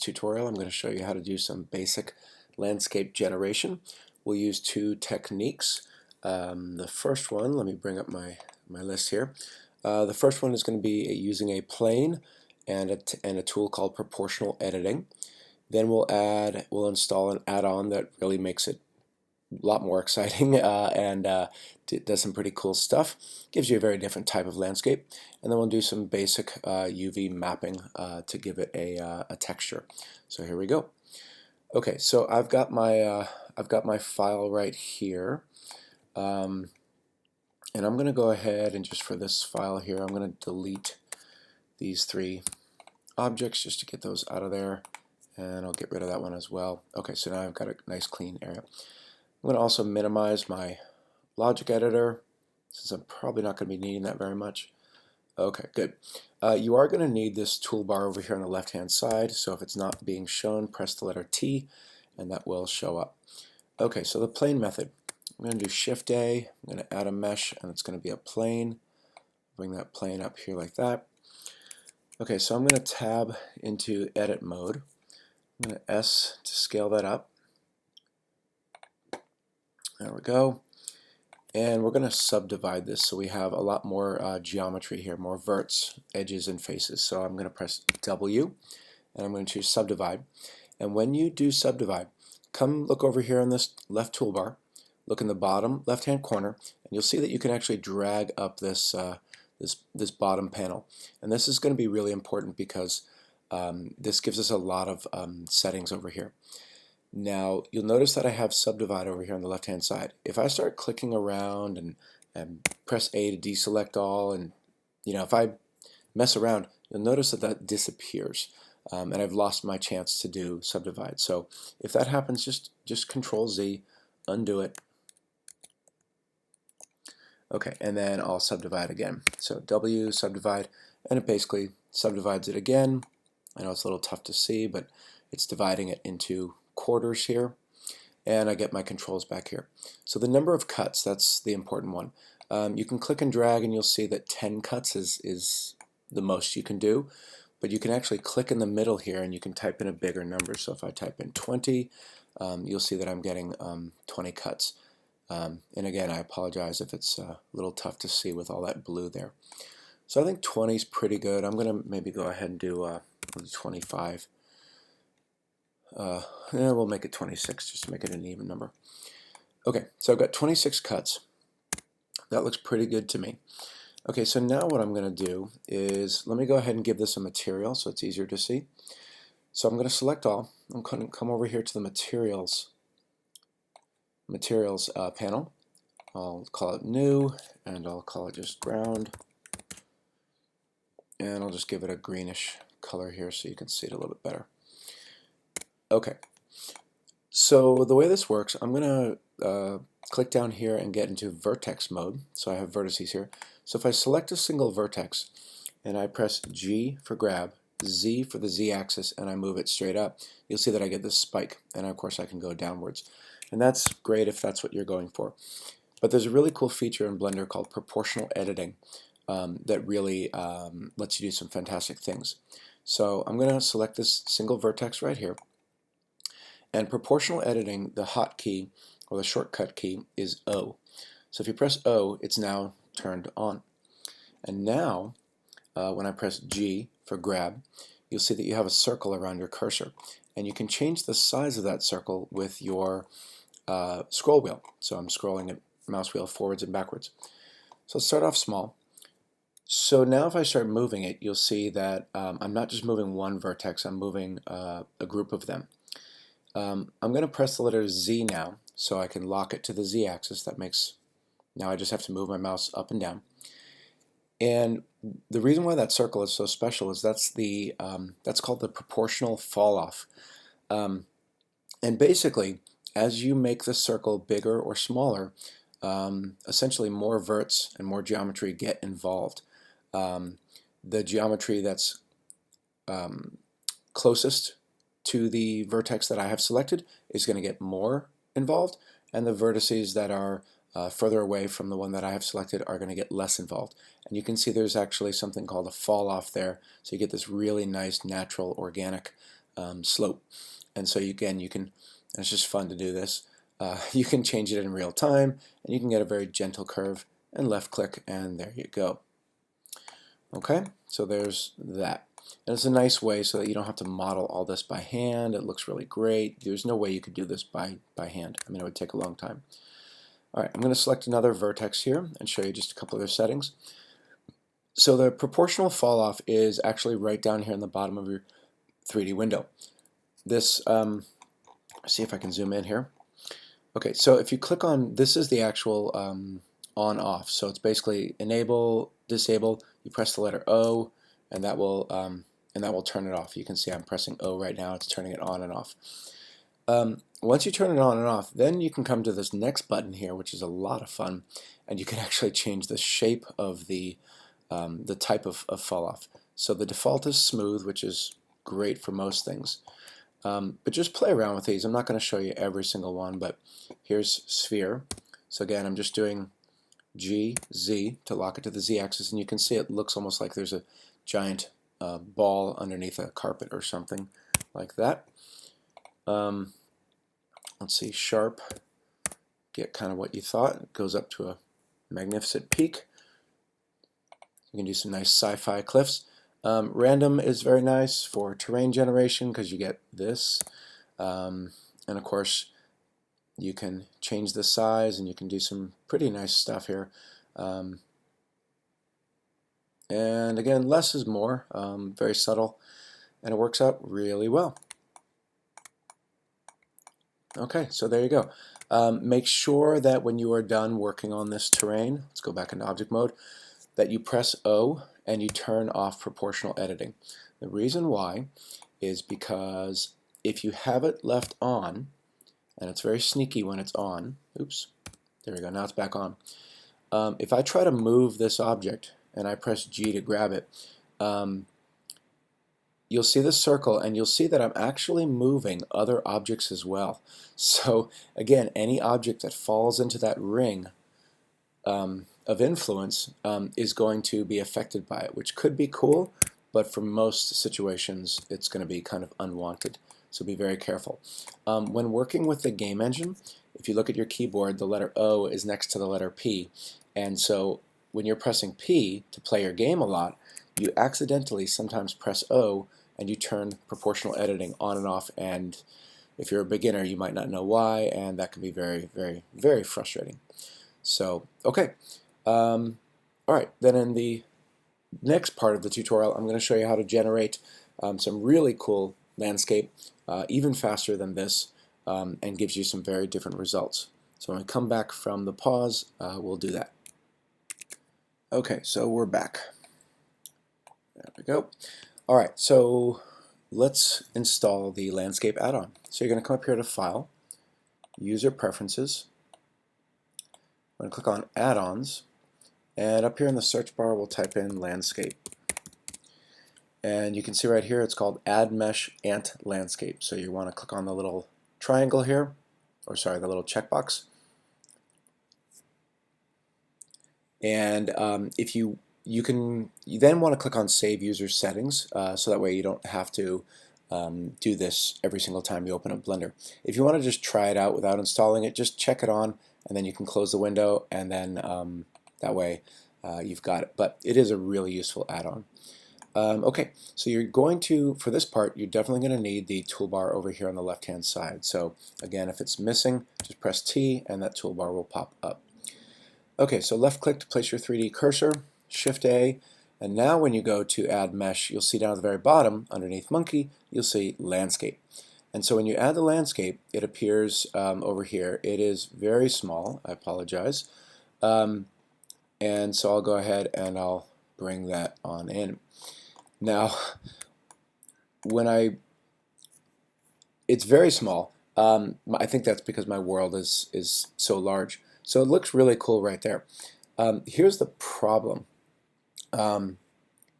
tutorial, I'm going to show you how to do some basic landscape generation. We'll use two techniques. The first one, let me bring up my list here. The first one is going to be using a plane and a tool called proportional editing. Then we'll install an add-on that really makes it a lot more exciting and does some pretty cool stuff. Gives you a very different type of landscape. And then we'll do some basic UV mapping to give it a texture. So here we go. Okay, so I've got my file right here, and I'm going to go ahead and just for this file here, I'm going to delete these three objects just to get those out of there, and I'll get rid of that one as well. Okay, so now I've got a nice clean area. I'm going to also minimize my logic editor since I'm probably not going to be needing that very much. Okay, good. You are going to need this toolbar over here on the left hand side, so if it's not being shown, press the letter T and that will show up. Okay, so the plane method. I'm going to do Shift A, I'm going to add a mesh and it's going to be a plane. Bring that plane up here like that. Okay, so I'm going to tab into edit mode. I'm going to S to scale that up. There we go. And we're going to subdivide this so we have a lot more geometry here, more verts, edges, and faces. So I'm going to press W, and I'm going to choose Subdivide. And when you do Subdivide, come look over here on this left toolbar, look in the bottom left-hand corner, and you'll see that you can actually drag up this, this bottom panel. And this is going to be really important because this gives us a lot of settings over here. Now you'll notice that I have Subdivide over here on the left hand side. If I start clicking around and press A to deselect all, and if I mess around, you'll notice that that disappears and I've lost my chance to do Subdivide. So if that happens, just Control Z, undo it. Okay, and then I'll subdivide again. So W, subdivide, and it basically subdivides it again. I know it's a little tough to see, but it's dividing it into quarters here, and I get my controls back here. So the number of cuts, that's the important one. You can click and drag and you'll see that 10 cuts is the most you can do, but you can actually click in the middle here and you can type in a bigger number. So if I type in 20, you'll see that I'm getting 20 cuts. And again, I apologize if it's a little tough to see with all that blue there. So I think 20 is pretty good. I'm going to maybe go ahead and do 25. Yeah, we'll make it 26 just to make it an even number. Okay, so I've got 26 cuts. That looks pretty good to me. Okay, so now what I'm going to do is, let me go ahead and give this a material so it's easier to see. So I'm going to select all. I'm going to come over here to the materials panel. I'll call it new, and I'll call it just ground. And I'll just give it a greenish color here so you can see it a little bit better. Okay, so the way this works, I'm going to click down here and get into vertex mode. So I have vertices here. So if I select a single vertex and I press G for grab, Z for the Z-axis, and I move it straight up, you'll see that I get this spike. And of course I can go downwards. And that's great if that's what you're going for. But there's a really cool feature in Blender called proportional editing that really lets you do some fantastic things. So I'm going to select this single vertex right here. And proportional editing, the hotkey or the shortcut key is O. So if you press O, it's now turned on. And now, when I press G for grab, you'll see that you have a circle around your cursor. And you can change the size of that circle with your scroll wheel. So I'm scrolling a mouse wheel forwards and backwards. So let's start off small. So now if I start moving it, you'll see that I'm not just moving one vertex, I'm moving a group of them. I'm going to press the letter Z now so I can lock it to the Z axis. That makes, now I just have to move my mouse up and down. And the reason why that circle is so special is that's called the proportional fall off. And basically, as you make the circle bigger or smaller, essentially more verts and more geometry get involved. The geometry that's closest to the vertex that I have selected is going to get more involved, and the vertices that are further away from the one that I have selected are going to get less involved. And you can see there's actually something called a fall off there, so you get this really nice natural organic slope. And so again, you can, and it's just fun to do this, you can change it in real time, and you can get a very gentle curve, and left click, and there you go. Okay, so there's that. And it's a nice way so that you don't have to model all this by hand. It looks really great. There's no way you could do this by hand. I mean, it would take a long time. All right, I'm going to select another vertex here and show you just a couple other settings. So the proportional fall off is actually right down here in the bottom of your 3D window. This, see if I can zoom in here. Okay, so if you click on, this is the actual on off. So it's basically enable, disable. You press the letter O, and that will turn it off. You can see I'm pressing O right now. It's turning it on and off. Once you turn it on and off, then you can come to this next button here, which is a lot of fun, and you can actually change the shape of the type of fall off. So the default is smooth, which is great for most things. But just play around with these. I'm not going to show you every single one, but here's sphere. So again, I'm just doing G, Z to lock it to the Z axis, and you can see it looks almost like there's a giant ball underneath a carpet or something like that. Let's see, sharp, get kind of what you thought. It goes up to a magnificent peak. You can do some nice sci-fi cliffs. Random is very nice for terrain generation because you get this. And of course, you can change the size and you can do some pretty nice stuff here. And again, less is more, very subtle, and it works out really well. Okay, so there you go. Make sure that when you are done working on this terrain, let's go back into object mode, that you press O and you turn off proportional editing. The reason why is because if you have it left on, and it's very sneaky when it's on, oops, there we go, now it's back on. If I try to move this object and I press G to grab it, you'll see this circle and you'll see that I'm actually moving other objects as well. So again, any object that falls into that ring of influence is going to be affected by it, which could be cool, but for most situations it's going to be kind of unwanted. So be very careful. When working with the game engine, if you look at your keyboard, the letter O is next to the letter P, and so when you're pressing P to play your game a lot, you accidentally sometimes press O and you turn proportional editing on and off, and if you're a beginner you might not know why, and that can be very, very, very frustrating. So, okay. Alright, then in the next part of the tutorial I'm going to show you how to generate some really cool landscape even faster than this, and gives you some very different results. So when we come back from the pause, we'll do that. Okay, so we're back. There we go. Alright, so let's install the landscape add-on. So you're going to come up here to File, User Preferences. I'm going to click on Add-ons, and up here in the search bar we'll type in Landscape. And you can see right here it's called Add Mesh Ant Landscape. So you want to click on the little triangle here, or sorry, the little checkbox. And if you then want to click on Save User Settings, so that way you don't have to do this every single time you open up Blender. If you want to just try it out without installing it, just check it on, and then you can close the window, and then that way you've got it. But it is a really useful add-on. Okay, so you're going to, for this part, you're definitely going to need the toolbar over here on the left-hand side. So again, if it's missing, just press T, and that toolbar will pop up. Okay, so left-click to place your 3D cursor, Shift-A, and now when you go to Add Mesh, you'll see down at the very bottom, underneath Monkey, you'll see Landscape. And so when you add the landscape, it appears over here. It is very small, I apologize. And so I'll go ahead and I'll bring that on in. Now, it's very small. I think that's because my world is so large. So it looks really cool right there. Here's the problem,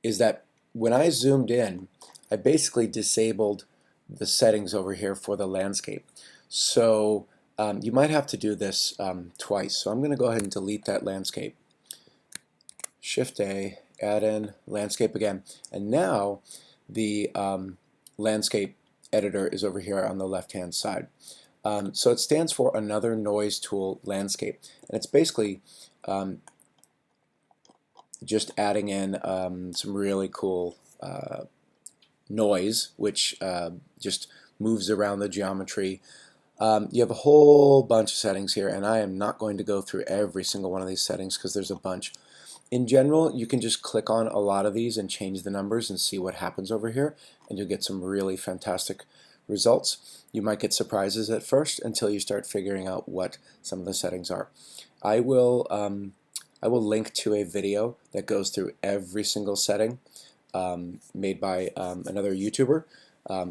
is that when I zoomed in, I basically disabled the settings over here for the landscape. So you might have to do this twice. So I'm going to go ahead and delete that landscape. Shift-A, add in landscape again. And now the landscape editor is over here on the left hand side. So it stands for Another Noise Tool Landscape, and it's basically just adding in some really cool noise, which just moves around the geometry. You have a whole bunch of settings here, and I am not going to go through every single one of these settings because there's a bunch. In general, you can just click on a lot of these and change the numbers and see what happens over here, and you'll get some really fantastic results. You might get surprises at first until you start figuring out what some of the settings are. I will link to a video that goes through every single setting made by another YouTuber,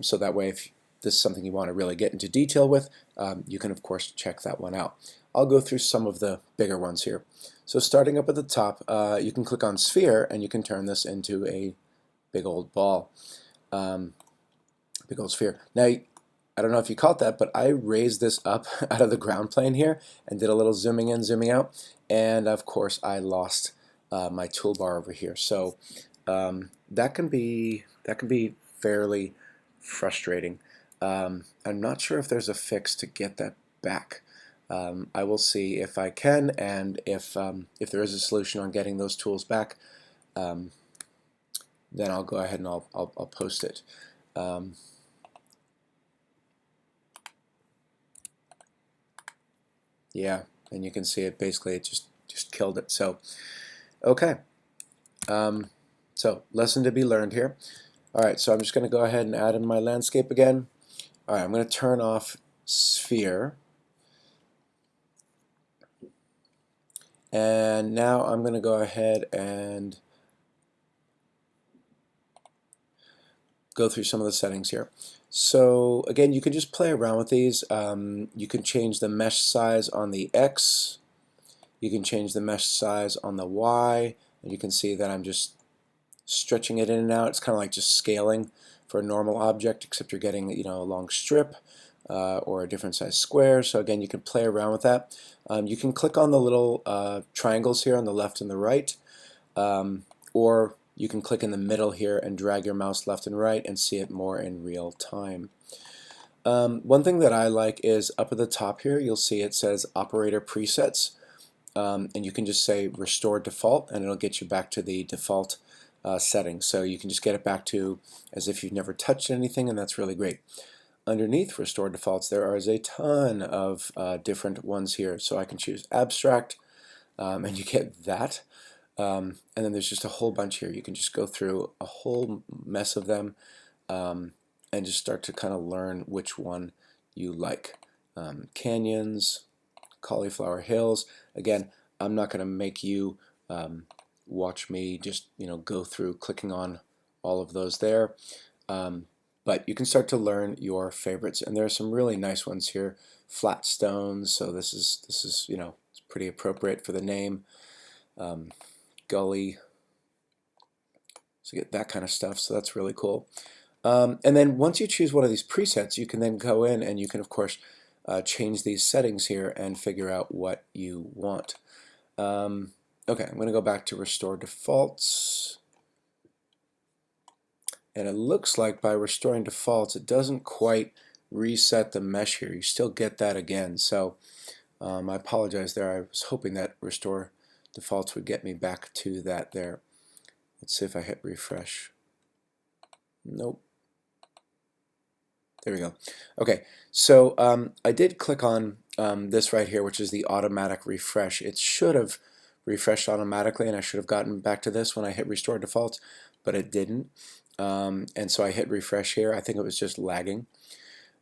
so that way if this is something you want to really get into detail with, you can of course check that one out. I'll go through some of the bigger ones here. So starting up at the top, you can click on sphere and you can turn this into a big old ball, big old sphere. Now I don't know if you caught that, but I raised this up out of the ground plane here and did a little zooming in, zooming out, and of course I lost my toolbar over here. So that can be fairly frustrating. I'm not sure if there's a fix to get that back. I will see if I can, and if there is a solution on getting those tools back, then I'll go ahead and I'll post it. Yeah, and you can see it basically it just killed it. So okay, so lesson to be learned here. All right, so I'm just going to go ahead and add in my landscape again. All right, I'm going to turn off sphere. And now I'm going to go ahead and go through some of the settings here. So again, you can just play around with these. You can change the mesh size on the X. You can change the mesh size on the Y. And you can see that I'm just stretching it in and out. It's kind of like just scaling for a normal object, except you're getting, you know, a long strip or a different size square. So again, you can play around with that. You can click on the little triangles here on the left and the right, or you can click in the middle here and drag your mouse left and right and see it more in real time. One thing that I like is up at the top here, you'll see it says Operator Presets, and you can just say Restore Default, and it'll get you back to the default settings. So you can just get it back to as if you've never touched anything, and that's really great. Underneath Restore Defaults, there is a ton of different ones here. So I can choose Abstract, and you get that. And then there's just a whole bunch here. You can just go through a whole mess of them and just start to kind of learn which one you like. Canyons, Cauliflower Hills. Again, I'm not going to make you watch me just go through clicking on all of those there. But you can start to learn your favorites, and there are some really nice ones here. Flat stones, so this is it's pretty appropriate for the name. Gully, so you get that kind of stuff, so that's really cool. And then once you choose one of these presets, you can then go in and you can of course change these settings here and figure out what you want. Okay, I'm going to go back to Restore Defaults. And it looks like by restoring defaults, it doesn't quite reset the mesh here. You still get that again. So I apologize there. I was hoping that Restore Defaults would get me back to that there. Let's see if I hit refresh. Nope. There we go. Okay, so I did click on this right here, which is the automatic refresh. It should have refreshed automatically, and I should have gotten back to this when I hit Restore Defaults, but it didn't. And so I hit refresh here. I think it was just lagging.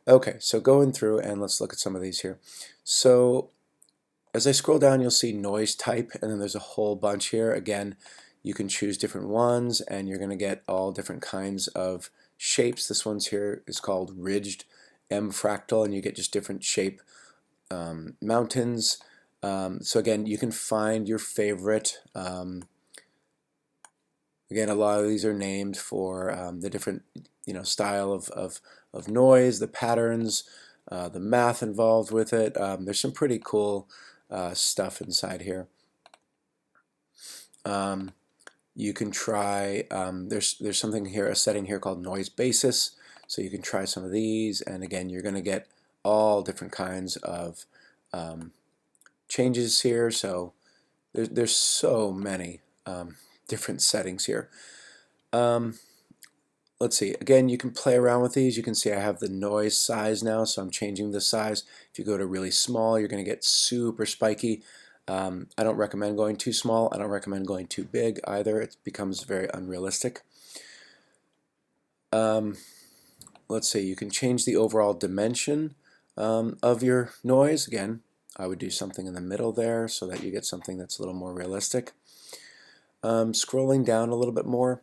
Okay, so going through and let's look at some of these here. So as I scroll down, you'll see noise type, and then there's a whole bunch here. Again, you can choose different ones, and you're going to get all different kinds of shapes. This one's here is called Ridged M Fractal, and you get just different shape mountains. So again, you can find your favorite. Again, a lot of these are named for the different style of noise, the patterns, the math involved with it. There's some pretty cool stuff inside here. You can try, there's something here, a setting here called noise basis. So you can try some of these, and again, you're going to get all different kinds of changes here. So there's so many different settings here. Let's see, again, you can play around with these. You can see I have the noise size now, so I'm changing the size. If you go to really small, you're going to get super spiky. I don't recommend going too small. I don't recommend going too big either. It becomes very unrealistic. Let's see, you can change the overall dimension of your noise. Again, I would do something in the middle there so that you get something that's a little more realistic. Scrolling down a little bit more,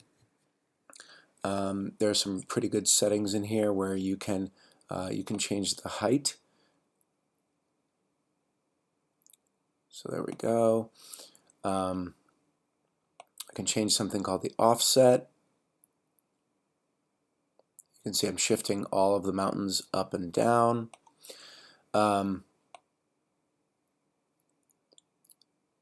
there are some pretty good settings in here where you can change the height. So there we go. I can change something called the offset. You can see I'm shifting all of the mountains up and down.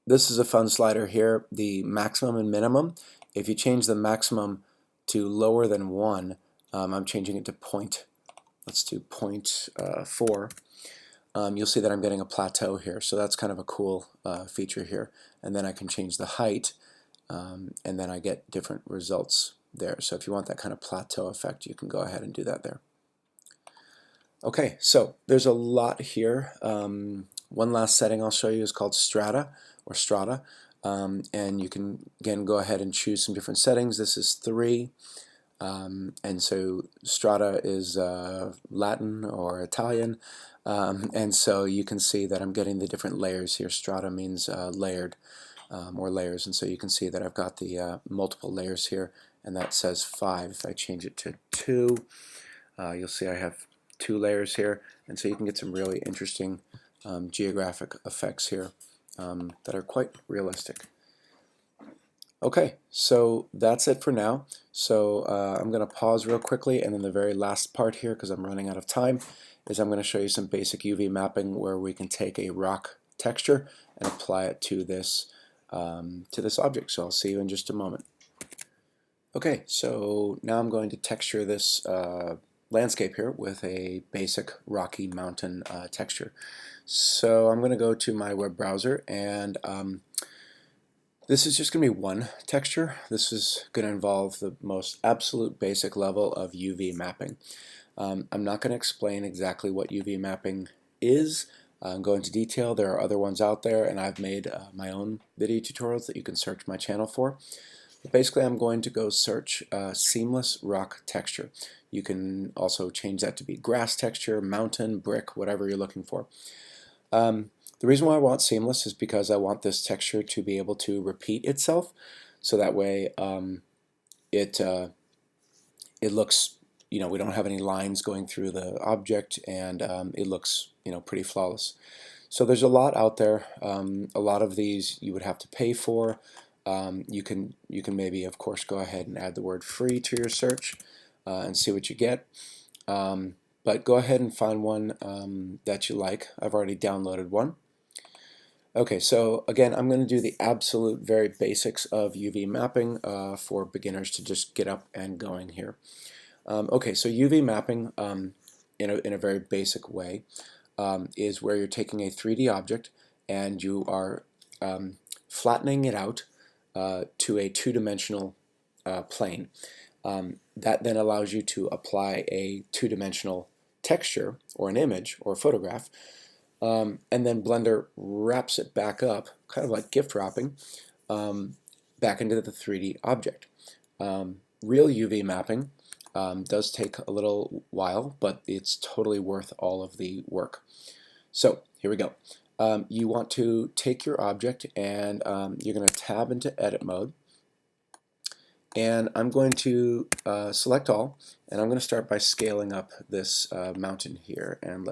This is a fun slider here, the maximum and minimum. If you change the maximum to lower than 1, I'm changing it to let's do 0.4. You'll see that I'm getting a plateau here, so that's kind of a cool feature here. And then I can change the height, and then I get different results there. So if you want that kind of plateau effect, you can go ahead and do that there. Okay, so there's a lot here. One last setting I'll show you is called strata, and you can again go ahead and choose some different settings. This is 3. And so strata is Latin or Italian, and so you can see that I'm getting the different layers here. Strata means layered, or layers, and so you can see that I've got the multiple layers here, and that says 5. If I change it to 2, you'll see I have 2 layers here, and so you can get some really interesting geographic effects here that are quite realistic. Okay, so that's it for now. So I'm going to pause real quickly, and then the very last part here, because I'm running out of time, is I'm going to show you some basic UV mapping where we can take a rock texture and apply it to this object. So I'll see you in just a moment. Okay, so now I'm going to texture this landscape here with a basic rocky mountain texture. So I'm going to go to my web browser, and this is just going to be one texture. This is going to involve the most absolute basic level of UV mapping. I'm not going to explain exactly what UV mapping is and go into detail. There are other ones out there, and I've made my own video tutorials that you can search my channel for. But basically, I'm going to go search seamless rock texture. You can also change that to be grass texture, mountain, brick, whatever you're looking for. The reason why I want seamless is because I want this texture to be able to repeat itself, so that way it looks, we don't have any lines going through the object, and it looks, pretty flawless. So there's a lot out there. A lot of these you would have to pay for. You can maybe, of course, go ahead and add the word free to your search and see what you get. But go ahead and find one that you like. I've already downloaded one. Okay, so again, I'm going to do the absolute very basics of UV mapping for beginners to just get up and going here. Okay, so UV mapping in a very basic way is where you're taking a 3D object and you are flattening it out to a 2-dimensional plane. That then allows you to apply a 2-dimensional texture or an image or a photograph, and then Blender wraps it back up, kind of like gift wrapping, back into the 3D object. Real UV mapping does take a little while, but it's totally worth all of the work. So here we go. You want to take your object, and you're going to tab into edit mode, and I'm going to select all, and I'm going to start by scaling up this mountain here, and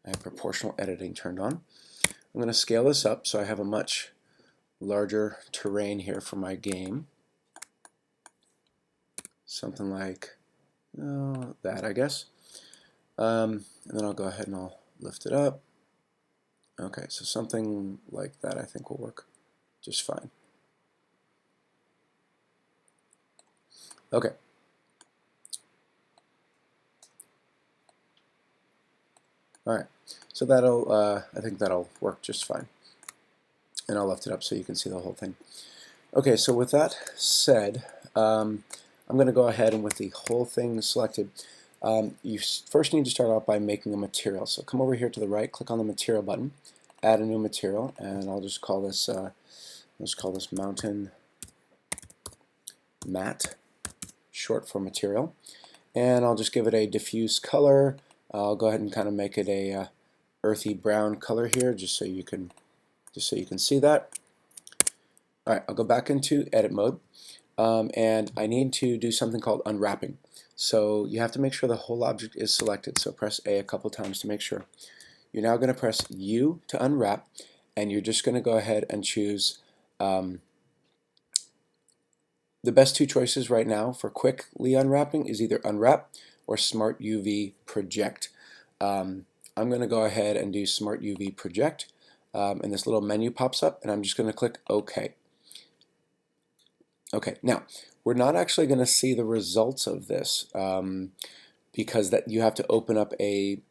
I have proportional editing turned on. I'm going to scale this up so I have a much larger terrain here for my game. Something like that, I guess. And then I'll go ahead and I'll lift it up. Okay, so something like that I think will work just fine. Okay. Alright, so that'll, I think that'll work just fine. And I'll lift it up so you can see the whole thing. Okay, so with that said, I'm going to go ahead and with the whole thing selected, you first need to start out by making a material. So come over here to the right, click on the material button, add a new material, and I'll just call this mountain matte, short for material. And I'll just give it a diffuse color. I'll go ahead and kind of make it a earthy brown color here, just so you can see that. All right, I'll go back into edit mode, and I need to do something called unwrapping. So you have to make sure the whole object is selected. So press A a couple times to make sure. You're now going to press U to unwrap, and you're just going to go ahead and choose the best two choices right now for quickly unwrapping is either unwrap or Smart UV project. I'm going to go ahead and do Smart UV project, and this little menu pops up, and I'm just going to click OK. Okay, now we're not actually going to see the results of this because that you have to open up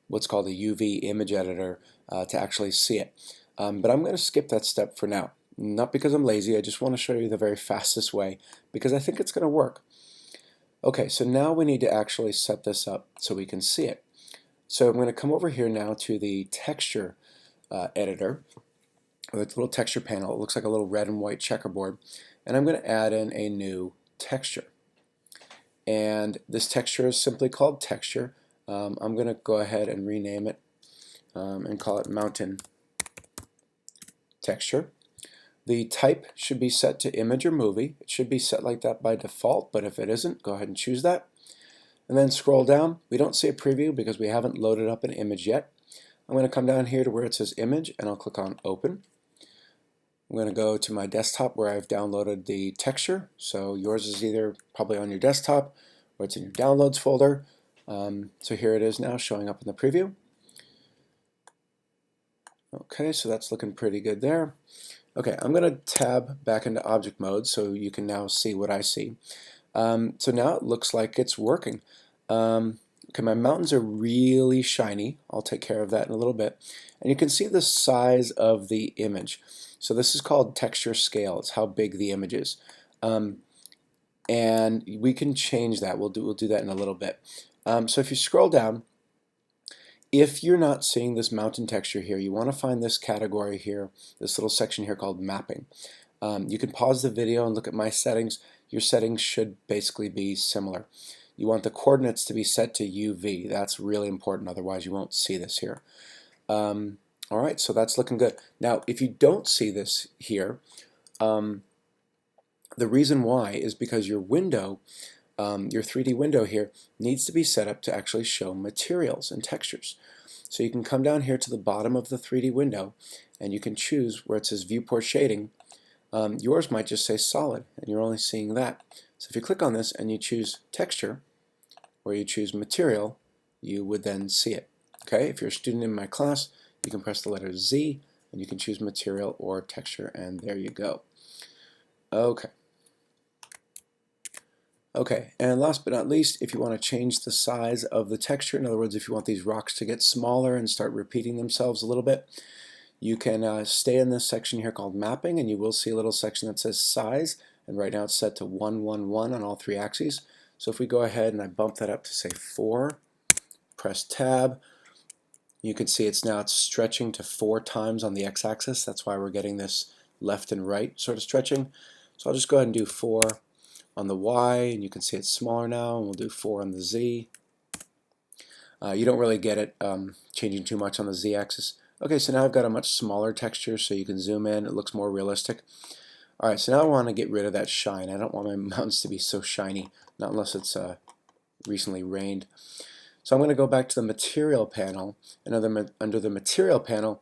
what's called a UV image editor to actually see it. But I'm going to skip that step for now. Not because I'm lazy, I just want to show you the very fastest way because I think it's going to work. Okay, so now we need to actually set this up so we can see it. So I'm going to come over here now to the texture editor, or the little texture panel. It looks like a little red and white checkerboard, and I'm going to add in a new texture. And this texture is simply called texture. I'm going to go ahead and rename it and call it mountain texture. The type should be set to image or movie. It should be set like that by default, but if it isn't, go ahead and choose that. And then scroll down. We don't see a preview because we haven't loaded up an image yet. I'm going to come down here to where it says image, and I'll click on open. I'm going to go to my desktop where I've downloaded the texture. So yours is either probably on your desktop or it's in your downloads folder. So here it is now showing up in the preview. Okay, so that's looking pretty good there. Okay, I'm going to tab back into object mode so you can now see what I see. So now it looks like it's working. Okay, my mountains are really shiny. I'll take care of that in a little bit. And you can see the size of the image. So this is called texture scale. It's how big the image is. And we can change that. We'll do that in a little bit. So if you scroll down, if you're not seeing this mountain texture here, you want to find this category here, this little section here called mapping. You can pause the video and look at my settings. Your settings should basically be similar. You want the coordinates to be set to UV. That's really important, otherwise you won't see this here. Alright, so that's looking good. Now, if you don't see this here, the reason why is because your window, your 3D window here, needs to be set up to actually show materials and textures. So you can come down here to the bottom of the 3D window and you can choose where it says viewport shading. Yours might just say solid and you're only seeing that. So if you click on this and you choose texture or you choose material, you would then see it. Okay, if you're a student in my class, you can press the letter Z and you can choose material or texture, and there you go. Okay. Okay, and last but not least, if you want to change the size of the texture, in other words, if you want these rocks to get smaller and start repeating themselves a little bit, you can stay in this section here called mapping, and you will see a little section that says size, and right now it's set to 1, 1, 1 on all three axes. So if we go ahead and I bump that up to say 4, press tab, you can see it's stretching to 4 times on the x-axis. That's why we're getting this left and right sort of stretching. So I'll just go ahead and do 4 on the Y, and you can see it's smaller now, and we'll do 4 on the Z. You don't really get it changing too much on the Z-axis. Okay, so now I've got a much smaller texture, so you can zoom in. It looks more realistic. Alright, so now I want to get rid of that shine. I don't want my mountains to be so shiny, not unless it's recently rained. So I'm going to go back to the material panel, and under the material panel,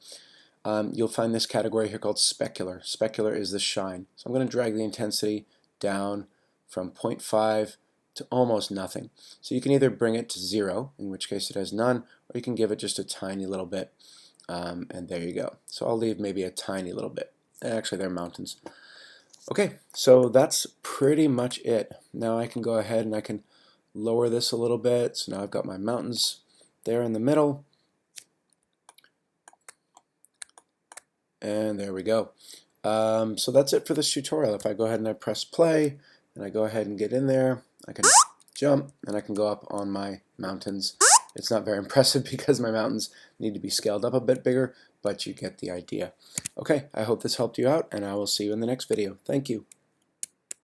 you'll find this category here called specular. Specular is the shine. So I'm going to drag the intensity down from 0.5 to almost nothing. So you can either bring it to 0, in which case it has none, or you can give it just a tiny little bit, and there you go. So I'll leave maybe a tiny little bit. Actually, they're mountains. Okay, so that's pretty much it. Now I can go ahead and I can lower this a little bit. So now I've got my mountains there in the middle. And there we go. So that's it for this tutorial. If I go ahead and I press play and I go ahead and get in there, I can jump and I can go up on my mountains. It's not very impressive because my mountains need to be scaled up a bit bigger, but you get the idea. Okay, I hope this helped you out, and I will see you in the next video. Thank you.